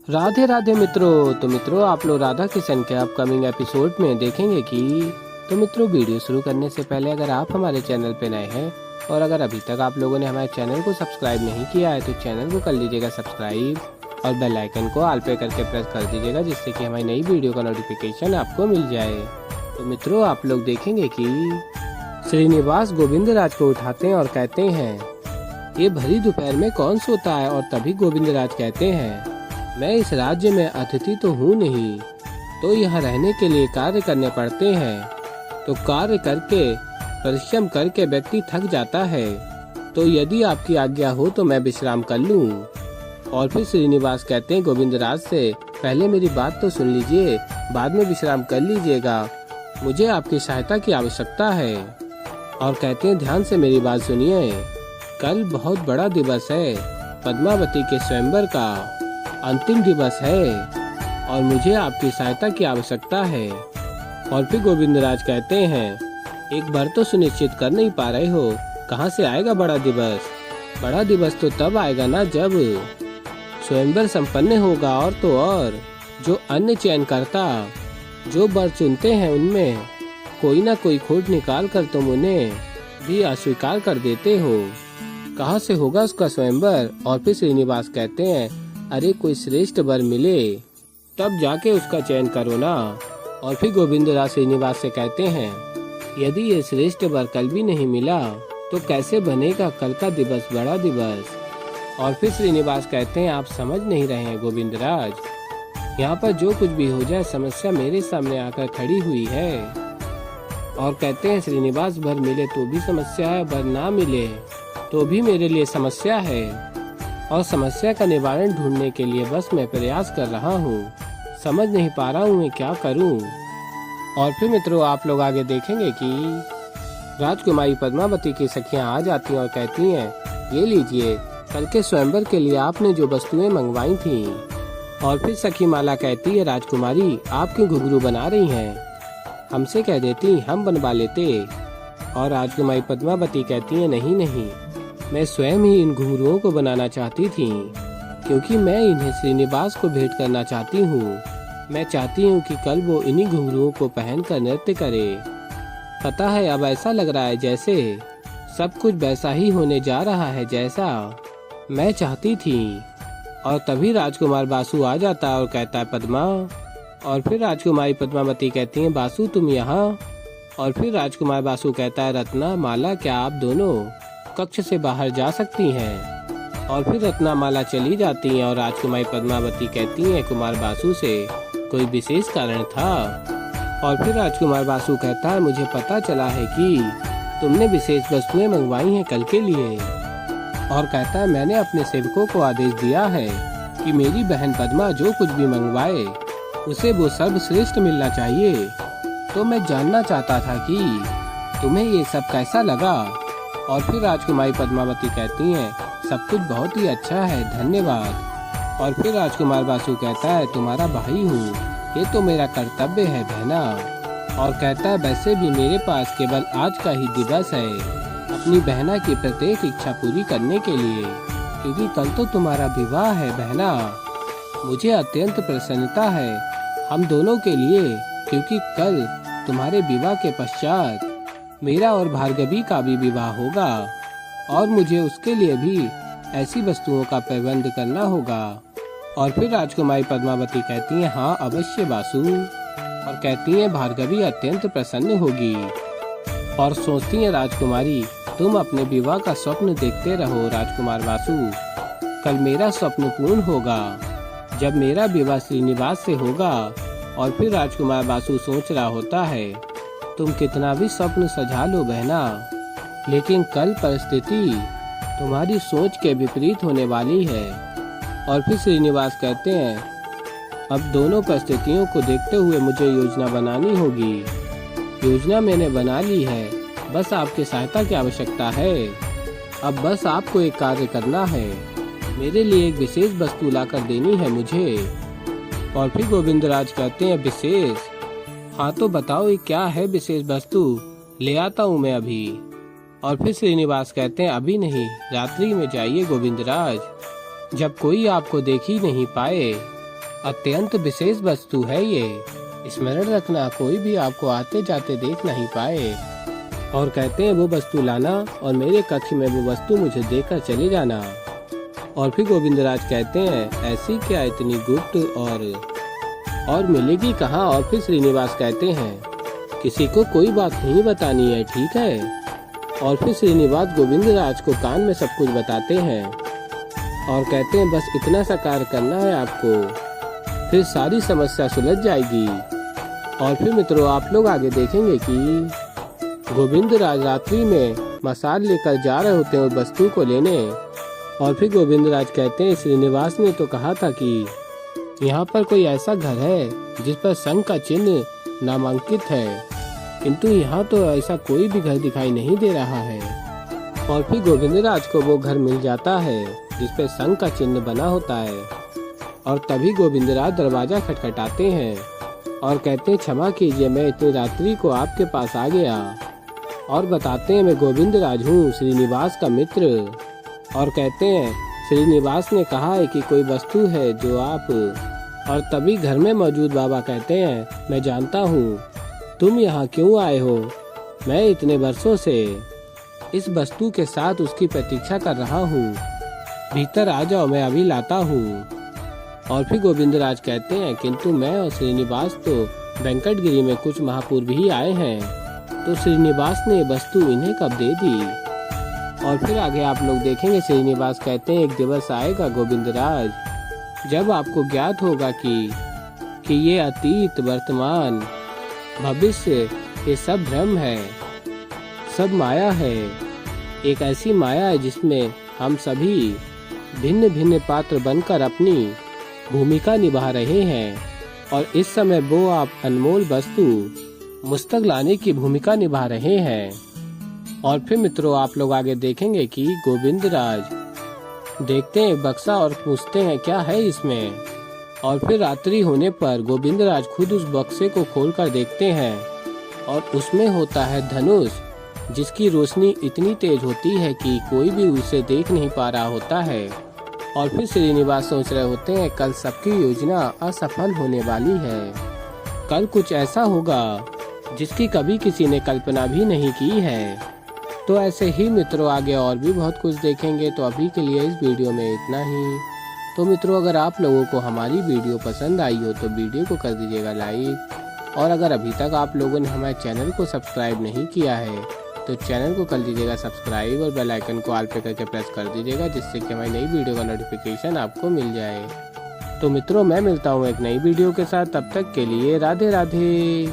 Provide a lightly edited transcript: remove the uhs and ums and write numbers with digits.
राधे राधे मित्रों। तो मित्रों, आप लोग राधा किशन के अपकमिंग एपिसोड में देखेंगे कि मित्रों, वीडियो शुरू करने से पहले अगर आप हमारे चैनल पे नए हैं और अगर अभी तक आप लोगों ने हमारे चैनल को सब्सक्राइब नहीं किया है तो चैनल को कर लीजिएगा सब्सक्राइब और बेल आइकन को ऑल पे करके प्रेस कर दीजिएगा, जिससे कि हमारी नई वीडियो का नोटिफिकेशन आपको मिल जाए। तो मित्रों, आप लोग देखेंगे कि श्रीनिवास गोविंदराज को उठाते हैं और कहते हैं, ये भरी दोपहर में कौन सोता है। और तभी गोविंदराज कहते हैं, मैं इस राज्य में अतिथि तो हूँ नहीं, तो यहाँ रहने के लिए कार्य करने पड़ते हैं। तो कार्य करके परिश्रम करके व्यक्ति थक जाता है, तो यदि आपकी आज्ञा हो तो मैं विश्राम कर लूँ। और फिर श्रीनिवास कहते हैं गोविंदराज से, पहले मेरी बात तो सुन लीजिए, बाद में विश्राम कर लीजिएगा, मुझे आपकी सहायता की आवश्यकता है। और कहते हैं, ध्यान से मेरी बात सुनिए, कल बहुत बड़ा दिवस है, पद्मावती के स्वयंवर का अंतिम दिवस है और मुझे आपकी सहायता की आवश्यकता है। और फिर गोविंदराज कहते हैं, एक बार तो सुनिश्चित कर नहीं पा रहे हो, कहाँ से आएगा बड़ा दिवस। बड़ा दिवस तो तब आएगा ना जब स्वयंवर संपन्न होगा, और तो और जो अन्य चयन करता जो वर चुनते हैं उनमें कोई ना कोई खोट निकाल कर तुम उन्हें भी अस्वीकार कर देते हो। कहाँ से होगा उसका स्वयंवर। और फिर श्रीनिवास कहते हैं, अरे कोई श्रेष्ठ वर मिले तब जाके उसका चयन करो ना। और फिर गोविंदराज श्रीनिवास से कहते हैं, यदि ये श्रेष्ठ वर कल भी नहीं मिला तो कैसे बनेगा कल का दिवस बड़ा दिवस। और फिर श्रीनिवास कहते हैं, आप समझ नहीं रहे हैं गोविंदराज, यहाँ पर जो कुछ भी हो जाए समस्या मेरे सामने आकर खड़ी हुई है। और कहते हैं, श्रीनिवास वर मिले तो भी समस्या है, वर ना मिले तो भी मेरे लिए समस्या है, और समस्या का निवारण ढूंढने के लिए बस मैं प्रयास कर रहा हूँ, समझ नहीं पा रहा हूँ मैं क्या करूँ। और फिर मित्रों, आप लोग आगे देखेंगे कि राजकुमारी पद्मावती की सखियाँ आ जाती हैं और कहती हैं, ये लीजिए, कल के स्वयंवर के लिए आपने जो वस्तुएं मंगवाई थी। और फिर सखी माला कहती है, राजकुमारी आप क्यों घुंघरू बना रही हैं, हमसे कह देती हम बनवा लेते। और राजकुमारी पद्मावती कहती है, नहीं नहीं, मैं स्वयं ही इन घुंघरुओं को बनाना चाहती थी, क्योंकि मैं इन्हें श्रीनिवास को भेंट करना चाहती हूँ। मैं चाहती हूँ कि कल वो इन्हीं घुंघरुओं को पहनकर नृत्य करे। पता है, अब ऐसा लग रहा है जैसे सब कुछ वैसा ही होने जा रहा है जैसा मैं चाहती थी। और तभी राजकुमार बासु आ जाता है और कहता है, पद्मा। और फिर राजकुमारी पद्मावती कहती है, बासु तुम यहाँ। और फिर राजकुमार बासु कहता है, रत्ना माला, क्या आप दोनों कक्ष से बाहर जा सकती हैं। और फिर रत्ना माला चली जाती हैं और राजकुमारी पद्मावती कहती हैं कुमार बासु से, कोई विशेष कारण था। और फिर राजकुमार बासु कहता है, मुझे पता चला है कि तुमने विशेष वस्तुएं मंगवाई हैं कल के लिए। और कहता है, मैंने अपने सेवकों को आदेश दिया है कि मेरी बहन पद्मा जो कुछ भी मंगवाए उसे वो सर्वश्रेष्ठ मिलना चाहिए। तो मैं जानना चाहता था कि तुम्हें ये सब कैसा लगा। और फिर राजकुमारी पद्मावती कहती हैं, सब कुछ बहुत ही अच्छा है, धन्यवाद। और फिर राजकुमार बासु कहता है, तुम्हारा भाई हूँ, ये तो मेरा कर्तव्य है बहना। और कहता है, वैसे भी मेरे पास केवल आज का ही दिवस है अपनी बहना की प्रत्येक इच्छा पूरी करने के लिए, क्योंकि कल तो तुम्हारा विवाह है बहना। मुझे अत्यंत प्रसन्नता है हम दोनों के लिए, क्योंकि कल तुम्हारे विवाह के पश्चात मेरा और भार्गवी का भी विवाह होगा, और मुझे उसके लिए भी ऐसी वस्तुओं का प्रबंध करना होगा। और फिर राजकुमारी पद्मावती कहती हैं, हाँ अवश्य बासु। और कहती हैं, भार्गवी अत्यंत प्रसन्न होगी। और सोचती हैं राजकुमारी, तुम अपने विवाह का स्वप्न देखते रहो राजकुमार बासु, कल मेरा स्वप्न पूर्ण होगा जब मेरा विवाह श्रीनिवास से होगा। और फिर राजकुमार बासु सोच रहा होता है, तुम कितना भी स्वप्न सजा लो बहना, लेकिन कल परिस्थिति तुम्हारी सोच के विपरीत होने वाली है। और फिर श्रीनिवास कहते हैं, अब दोनों परिस्थितियों को देखते हुए मुझे योजना बनानी होगी। योजना मैंने बना ली है, बस आपकी सहायता की आवश्यकता है। अब बस आपको एक कार्य करना है, मेरे लिए एक विशेष वस्तु लाकर देनी है मुझे। और फिर गोविंदराज कहते हैं, विशेष? हाँ तो बताओ ये क्या है विशेष वस्तु, ले आता हूँ मैं अभी। और फिर श्रीनिवास कहते हैं, अभी नहीं, रात्रि में जाइए गोविंदराज, जब कोई आपको देख ही नहीं पाए अत्यंत विशेष वस्तु है ये। स्मरण रखना, कोई भी आपको आते जाते देख नहीं पाए। और कहते हैं वो वस्तु लाना और मेरे कक्ष में वो वस्तु मुझे देकर चले जाना। और फिर गोविंदराज कहते हैं ऐसी क्या इतनी गुप्त और मिलेगी कहाँ। और फिर श्रीनिवास कहते हैं किसी को कोई बात नहीं बतानी है, ठीक है। और फिर श्रीनिवास गोविंदराज को कान में सब कुछ बताते हैं और कहते हैं बस इतना सा कार्य करना है आपको, फिर सारी समस्या सुलझ जाएगी। और फिर मित्रों आप लोग आगे देखेंगे कि गोविंदराज रात्रि में मसाल लेकर जा रहे होते हैं उस वस्तु को लेने। और फिर गोविंदराज कहते हैं श्रीनिवास ने तो कहा था कि यहाँ पर कोई ऐसा घर है जिस पर शंख का चिन्ह नामांकित है, किंतु यहाँ तो ऐसा कोई भी घर दिखाई नहीं दे रहा है। और फिर गोविंदराज को वो घर मिल जाता है जिस पर शंख का चिन्ह बना होता है। और तभी गोविंदराज दरवाजा खटखटाते हैं और कहते हैं क्षमा कीजिए, मैं इतनी रात्रि को आपके पास आ गया। और बताते हैं मैं गोविंदराज हूँ, श्रीनिवास का मित्र। और कहते हैं श्रीनिवास ने कहा है कि कोई वस्तु है जो आप। और तभी घर में मौजूद बाबा कहते हैं मैं जानता हूँ तुम यहाँ क्यों आए हो, मैं इतने वर्षों से इस वस्तु के साथ उसकी प्रतीक्षा कर रहा हूँ, भीतर आ जाओ, मैं अभी लाता हूँ। और फिर गोविंदराज कहते हैं किंतु मैं और श्रीनिवास तो वेंकटगिरी में कुछ महापूर्व ही आए हैं, तो श्रीनिवास ने वस्तु इन्हें कब दे दी। और फिर आगे आप लोग देखेंगे श्रीनिवास कहते हैं एक दिवस आएगा गोविंदराज जब आपको ज्ञात होगा कि ये अतीत वर्तमान भविष्य ये सब भ्रम है, सब माया है। एक ऐसी माया है जिसमें हम सभी भिन्न भिन्न पात्र बनकर अपनी भूमिका निभा रहे हैं और इस समय वो आप अनमोल वस्तु मुझ तक लाने की भूमिका निभा रहे हैं। और फिर मित्रों आप लोग आगे देखेंगे कि गोविंदराज देखते हैं बक्सा और पूछते हैं क्या है इसमें। और फिर रात्रि होने पर गोविंदराज खुद उस बक्से को खोलकर देखते हैं और उसमें होता है धनुष, जिसकी रोशनी इतनी तेज होती है कि कोई भी उसे देख नहीं पा रहा होता है। और फिर श्रीनिवास सोच रहे होते हैं कल सबकी योजना असफल होने वाली है, कल कुछ ऐसा होगा जिसकी कभी किसी ने कल्पना भी नहीं की है। तो ऐसे ही मित्रों आगे और भी बहुत कुछ देखेंगे, तो अभी के लिए इस वीडियो में इतना ही। तो मित्रों अगर आप लोगों को हमारी वीडियो पसंद आई हो तो वीडियो को कर दीजिएगा लाइक, और अगर अभी तक आप लोगों ने हमारे चैनल को सब्सक्राइब नहीं किया है तो चैनल को कर दीजिएगा सब्सक्राइब और बेल आइकन को ऑल पे करके प्रेस कर दीजिएगा, जिससे कि हमारी नई वीडियो का नोटिफिकेशन आपको मिल जाए। तो मित्रों मैं मिलता हूँ एक नई वीडियो के साथ, तब तक के लिए राधे राधे।